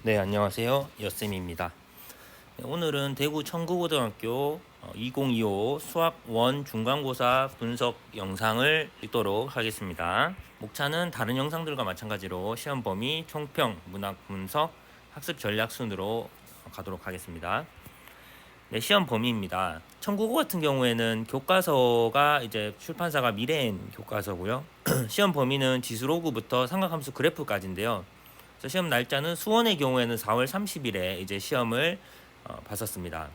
네, 안녕하세요. 여쌤입니다. 네, 오늘은 대구 청구고등학교 2025 수학 1 중간고사 분석 영상을 찍도록 하겠습니다. 목차는 다른 영상들과 마찬가지로 시험 범위, 총평, 문학 분석, 학습 전략 순으로 가도록 하겠습니다. 네, 시험 범위입니다. 청구고 같은 경우에는 교과서가 이제 출판사가 미래엔 교과서고요. 시험 범위는 지수로그부터 삼각함수 그래프까지인데요. 시험 날짜는 수원의 경우에는 4월 30일에 이제 시험을 봤었습니다.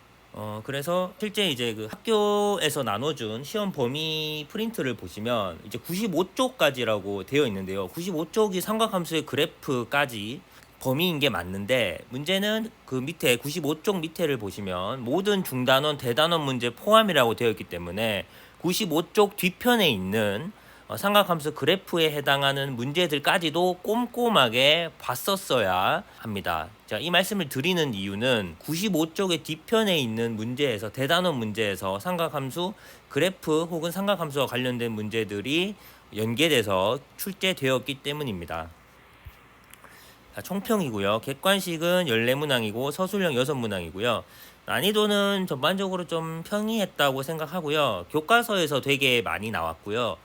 그래서 실제 이제 그 학교에서 나눠준 시험 범위 프린트를 보시면 이제 95쪽까지라고 되어 있는데요. 95쪽이 삼각함수의 그래프까지 범위인 게 맞는데, 문제는 그 밑에 95쪽 밑에를 보시면 모든 중단원, 대단원 문제 포함이라고 되어 있기 때문에 95쪽 뒤편에 있는 삼각함수 그래프에 해당하는 문제들까지도 꼼꼼하게 봤었어야 합니다. 자, 이 말씀을 드리는 이유는 95쪽의 뒤편에 있는 문제에서, 대단원 문제에서 삼각함수 그래프 혹은 삼각함수와 관련된 문제들이 연계돼서 출제되었기 때문입니다. 자, 총평이고요. 객관식은 14문항이고 서술형 6문항이고요. 난이도는 전반적으로 좀 평이했다고 생각하고요. 교과서에서 되게 많이 나왔고요.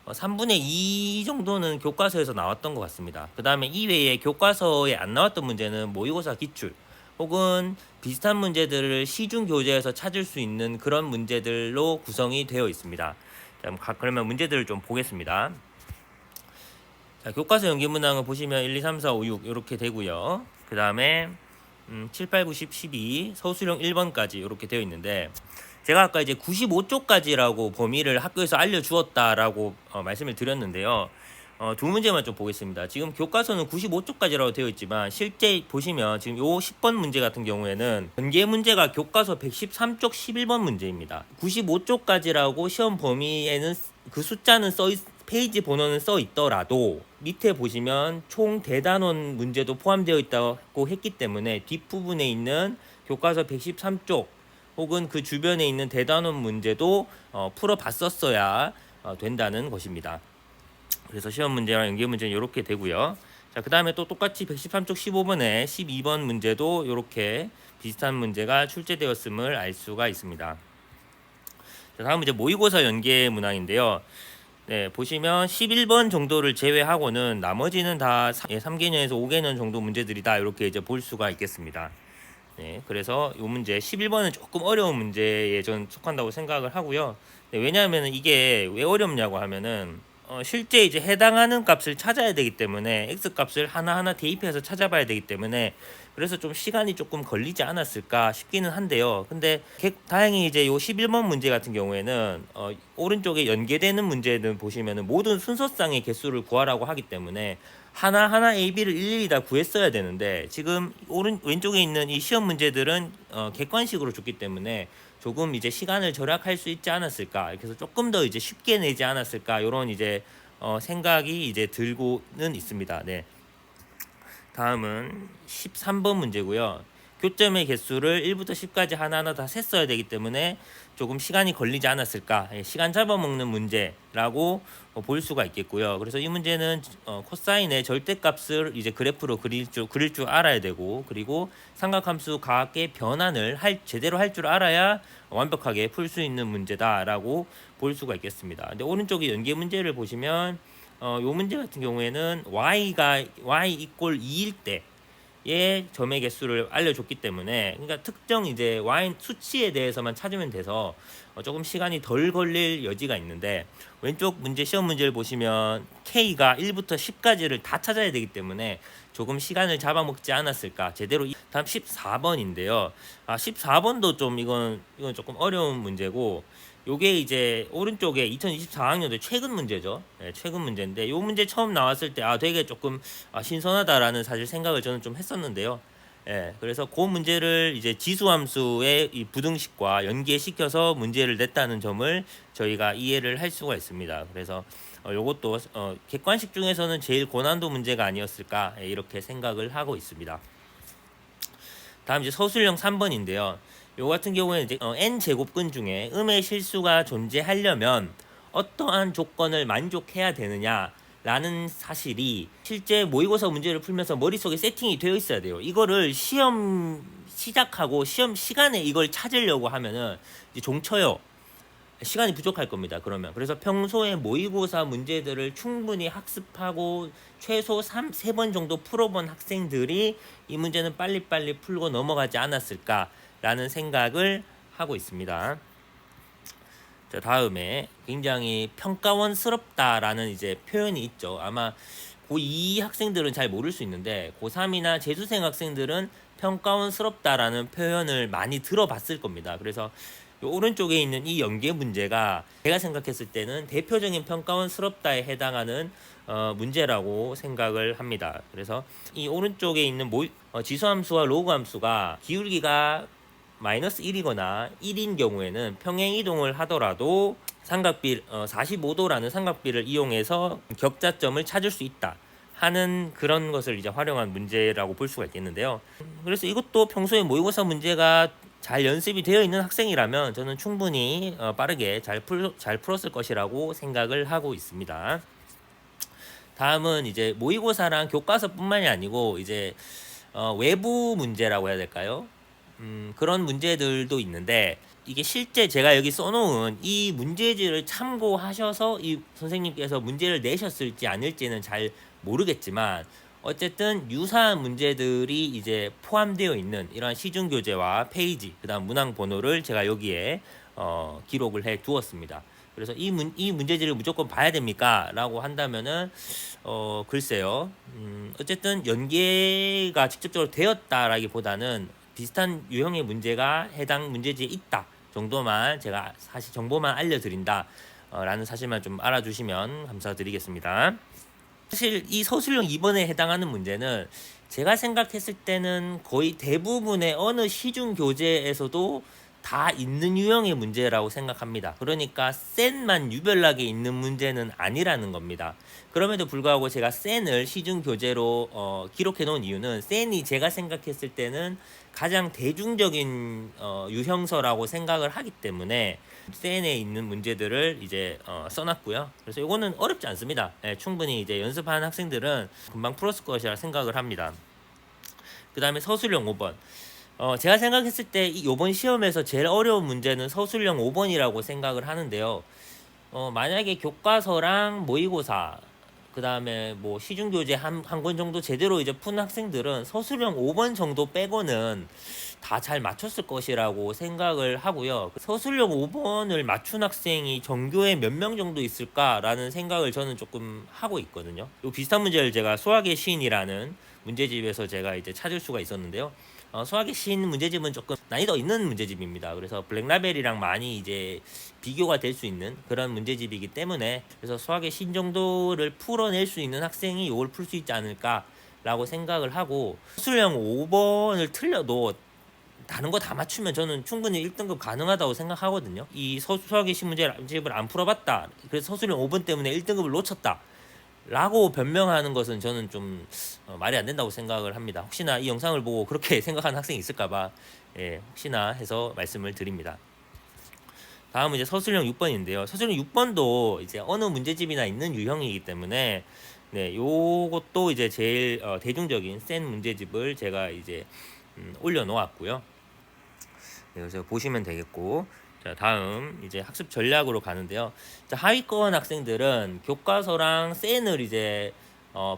3분의 2 정도는 교과서에서 나왔던 것 같습니다. 그 다음에 이외에 교과서에 안 나왔던 문제는 모의고사 기출 혹은 비슷한 문제들을 시중 교재에서 찾을 수 있는 그런 문제들로 구성이 되어 있습니다. 자, 그러면 문제들을 좀 보겠습니다. 자, 교과서 연계문항을 보시면 1, 2, 3, 4, 5, 6 이렇게 되고요. 그 다음에 7, 8, 9, 10, 12 서술형 1번까지 이렇게 되어 있는데, 제가 아까 이제 95쪽까지라고 범위를 학교에서 알려주었다라고 말씀을 드렸는데요. 두 문제만 좀 보겠습니다. 지금 교과서는 95쪽까지라고 되어 있지만 실제 보시면 지금 요 10번 문제 같은 경우에는 전개 문제가 교과서 113쪽 11번 문제입니다. 95쪽까지라고 시험 범위에는 그 숫자는 페이지 번호는 써 있더라도 밑에 보시면 총 대단원 문제도 포함되어 있다고 했기 때문에 뒷부분에 있는 교과서 113쪽 혹은 그 주변에 있는 대단원 문제도 풀어봤었어야 된다는 것입니다. 그래서 시험 문제랑 연계 문제는 이렇게 되고요. 자, 그 다음에 또 똑같이 113쪽 15번에 12번 문제도 이렇게 비슷한 문제가 출제되었음을 알 수가 있습니다. 자, 다음은 이제 모의고사 연계 문항인데요. 네, 보시면 11번 정도를 제외하고는 나머지는 다 3개년에서 5개년 정도 문제들이다, 이렇게 이제 볼 수가 있겠습니다. 네, 그래서 이 문제 11번은 조금 어려운 문제에 전 속한다고 생각을 하고요. 네, 왜냐하면 이게 왜 어렵냐고 하면은 실제 이제 해당하는 값을 찾아야 되기 때문에 x 값을 하나하나 대입해서 찾아봐야 되기 때문에 그래서 좀 시간이 조금 걸리지 않았을까 싶기는 한데요. 근데 다행히 이제 요 11번 문제 같은 경우에는 오른쪽에 연계되는 문제는 보시면은 모든 순서상의 개수를 구하라고 하기 때문에 하나하나 A, B를 일일이 다 구했어야 되는데, 지금 왼쪽에 있는 이 시험 문제들은 객관식으로 줬기 때문에 조금 이제 시간을 절약할 수 있지 않았을까, 이렇게 해서 조금 더 이제 쉽게 내지 않았을까, 이런 이제 생각이 이제 들고는 있습니다. 네. 다음은 13번 문제고요. 교점의 개수를 1부터 10까지 하나하나 다 셌어야 되기 때문에 조금 시간이 걸리지 않았을까, 시간 잡아먹는 문제라고 볼 수가 있겠고요. 그래서 이 문제는 코사인의 절대값을 이제 그래프로 그릴 줄 알아야 되고, 그리고 삼각함수 가학의 변환을 제대로 할 줄 알아야 완벽하게 풀 수 있는 문제다라고 볼 수가 있겠습니다. 근데 오른쪽에 연계 문제를 보시면 요 문제 같은 경우에는 y 이꼴 2일 때의 점의 개수를 알려줬기 때문에, 그러니까 특정 이제 y 수치에 대해서만 찾으면 돼서 조금 시간이 덜 걸릴 여지가 있는데, 왼쪽 문제 시험 문제를 보시면 k가 1부터 10까지를 다 찾아야 되기 때문에 조금 시간을 잡아먹지 않았을까. 제대로. 다음 14번인데요. 14번도 좀 이건 조금 어려운 문제고, 요게 이제 오른쪽에 2024학년도 최근 문제죠. 네, 최근 문제인데, 요 문제 처음 나왔을 때 되게 조금 신선하다라는 사실 생각을 저는 좀 했었는데요. 예, 그래서 그 문제를 이제 지수함수의 이 부등식과 연계시켜서 문제를 냈다는 점을 저희가 이해를 할 수가 있습니다. 그래서 요것도 객관식 중에서는 제일 고난도 문제가 아니었을까, 이렇게 생각을 하고 있습니다. 다음 이제 서술형 3번인데요. 요 같은 경우에는 이제 n 제곱근 중에 음의 실수가 존재하려면 어떠한 조건을 만족해야 되느냐, 라는 사실이 실제 모의고사 문제를 풀면서 머릿속에 세팅이 되어 있어야 돼요. 이거를 시험 시작하고 시험 시간에 이걸 찾으려고 하면은 이제 종쳐요. 시간이 부족할 겁니다. 그러면 그래서 평소에 모의고사 문제들을 충분히 학습하고 최소 3번 정도 풀어본 학생들이 이 문제는 빨리빨리 풀고 넘어가지 않았을까라는 생각을 하고 있습니다. 자, 다음에 굉장히 평가원스럽다라는 이제 표현이 있죠. 아마 고2 학생들은 잘 모를 수 있는데 고3이나 재수생 학생들은 평가원스럽다라는 표현을 많이 들어봤을 겁니다. 그래서 오른쪽에 있는 이 연계 문제가 제가 생각했을 때는 대표적인 평가원스럽다에 해당하는 문제라고 생각을 합니다. 그래서 이 오른쪽에 있는 지수함수와 로그함수가 기울기가 마이너스 1이거나 1인 경우에는 평행이동을 하더라도 삼각비 45도라는 삼각비를 이용해서 격자점을 찾을 수 있다 하는 그런 것을 이제 활용한 문제라고 볼 수가 있겠는데요. 그래서 이것도 평소에 모의고사 문제가 잘 연습이 되어 있는 학생이라면 저는 충분히 빠르게 잘 풀었을 것이라고 생각을 하고 있습니다. 다음은 이제 모의고사랑 교과서뿐만이 아니고 이제 외부 문제라고 해야 될까요? 그런 문제들도 있는데 이게 실제 제가 여기 써놓은 이 문제지를 참고하셔서 이 선생님께서 문제를 내셨을지 아닐지는 잘 모르겠지만 어쨌든 유사한 문제들이 이제 포함되어 있는 이러한 시중 교재와 페이지, 그다음 문항 번호를 제가 여기에 기록을 해 두었습니다. 그래서 이 문제지를 무조건 봐야 됩니까? 라고 한다면은 글쎄요. 어쨌든 연계가 직접적으로 되었다라기보다는 비슷한 유형의 문제가 해당 문제지에 있다 정도만 제가 사실 정보만 알려드린다 라는 사실만 좀 알아주시면 감사드리겠습니다. 사실 이 서술형 2번에 해당하는 문제는 제가 생각했을 때는 거의 대부분의 어느 시중 교재에서도 다 있는 유형의 문제라고 생각합니다. 그러니까 센만 유별나게 있는 문제는 아니라는 겁니다. 그럼에도 불구하고 제가 센을 시중 교재로 기록해 놓은 이유는 센이 제가 생각했을 때는 가장 대중적인 유형서라고 생각을 하기 때문에 센에 있는 문제들을 이제 써놨고요. 그래서 이거는 어렵지 않습니다. 충분히 이제 연습하는 학생들은 금방 풀었을 것이라 생각을 합니다. 그 다음에 서술형 5번. 제가 생각했을 때 이번 시험에서 제일 어려운 문제는 서술형 5번이라고 생각을 하는데요. 만약에 교과서랑 모의고사 그 다음에 뭐 시중교재 한 권 정도 제대로 이제 푼 학생들은 서술형 5번 정도 빼고는 다 잘 맞췄을 것이라고 생각을 하고요. 서술형 5번을 맞춘 학생이 전교에 몇 명 정도 있을까라는 생각을 저는 조금 하고 있거든요. 이 비슷한 문제를 제가 수학의 시인이라는 문제집에서 제가 이제 찾을 수가 있었는데요. 수학의 신 문제집은 조금 난이도 있는 문제집입니다. 그래서 블랙라벨이랑 많이 이제 비교가 될 수 있는 그런 문제집이기 때문에 그래서 수학의 신 정도를 풀어낼 수 있는 학생이 이걸 풀 수 있지 않을까라고 생각을 하고 수술형 5번을 틀려도 다른 거 다 맞추면 저는 충분히 1등급 가능하다고 생각하거든요. 이 수학의 신 문제집을 안 풀어봤다. 그래서 서술형 5번 때문에 1등급을 놓쳤다. 라고 변명하는 것은 저는 좀 말이 안 된다고 생각을 합니다. 혹시나 이 영상을 보고 그렇게 생각하는 학생이 있을까봐 혹시나 해서 말씀을 드립니다. 다음은 이제 서술형 6번인데요. 서술형 6번도 이제 어느 문제집이나 있는 유형이기 때문에 요것도 이제 제일 대중적인 센 문제집을 제가 이제 올려놓았고요. 그래서 보시면 되겠고. 자, 다음 이제 학습 전략으로 가는데요. 자, 하위권 학생들은 교과서랑 센을 이제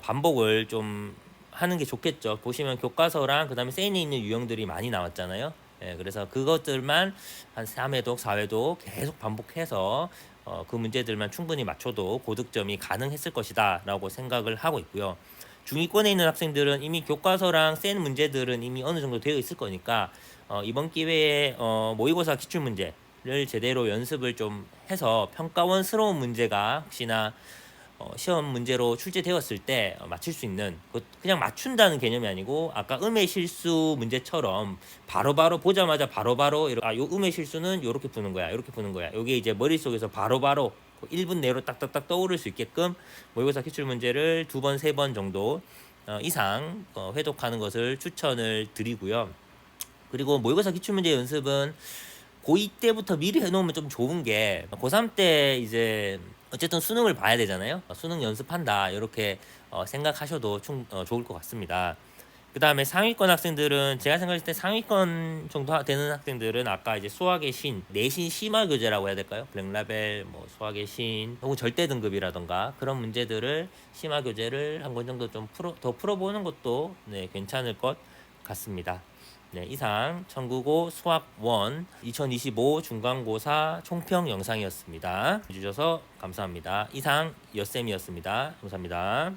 반복을 좀 하는 게 좋겠죠. 보시면 교과서랑 그다음에 센에 있는 유형들이 많이 나왔잖아요. 그래서 그것들만 한 3회독, 4회독 계속 반복해서 그 문제들만 충분히 맞춰도 고득점이 가능했을 것이다 라고 생각을 하고 있고요. 중위권에 있는 학생들은 이미 교과서랑 센 문제들은 이미 어느 정도 되어 있을 거니까 이번 기회에 모의고사 기출문제 를 제대로 연습을 좀 해서 평가원스러운 문제가 혹시나 시험 문제로 출제되었을 때 맞출 수 있는 그냥 맞춘다는 개념이 아니고 아까 음의 실수 문제처럼 바로바로 보자마자 바로바로 요 음의 실수는 요렇게 푸는 거야 요렇게 푸는 거야 요게 이제 머릿속에서 바로바로 1분 내로 딱딱딱 떠오를 수 있게끔 모의고사 기출문제를 2번 3번 정도 이상 회독하는 것을 추천을 드리고요. 그리고 모의고사 기출문제 연습은 고2 때부터 미리 해놓으면 좀 좋은 게 고3 때 이제 어쨌든 수능을 봐야 되잖아요. 수능 연습한다 이렇게 생각하셔도 좋을 것 같습니다. 그 다음에 상위권 학생들은 제가 생각했을 때 상위권 정도 되는 학생들은 아까 이제 수학의 신, 내신 심화 교재라고 해야 될까요? 블랙라벨, 뭐 수학의 신, 혹은 절대 등급이라던가 그런 문제들을 심화 교재를 한 권 정도 좀 더 풀어보는 것도 네, 괜찮을 것 같습니다. 네, 이상 청국어 수학 1 2025 중간고사 총평 영상이었습니다. 해주셔서 감사합니다. 이상 여쌤이었습니다. 감사합니다.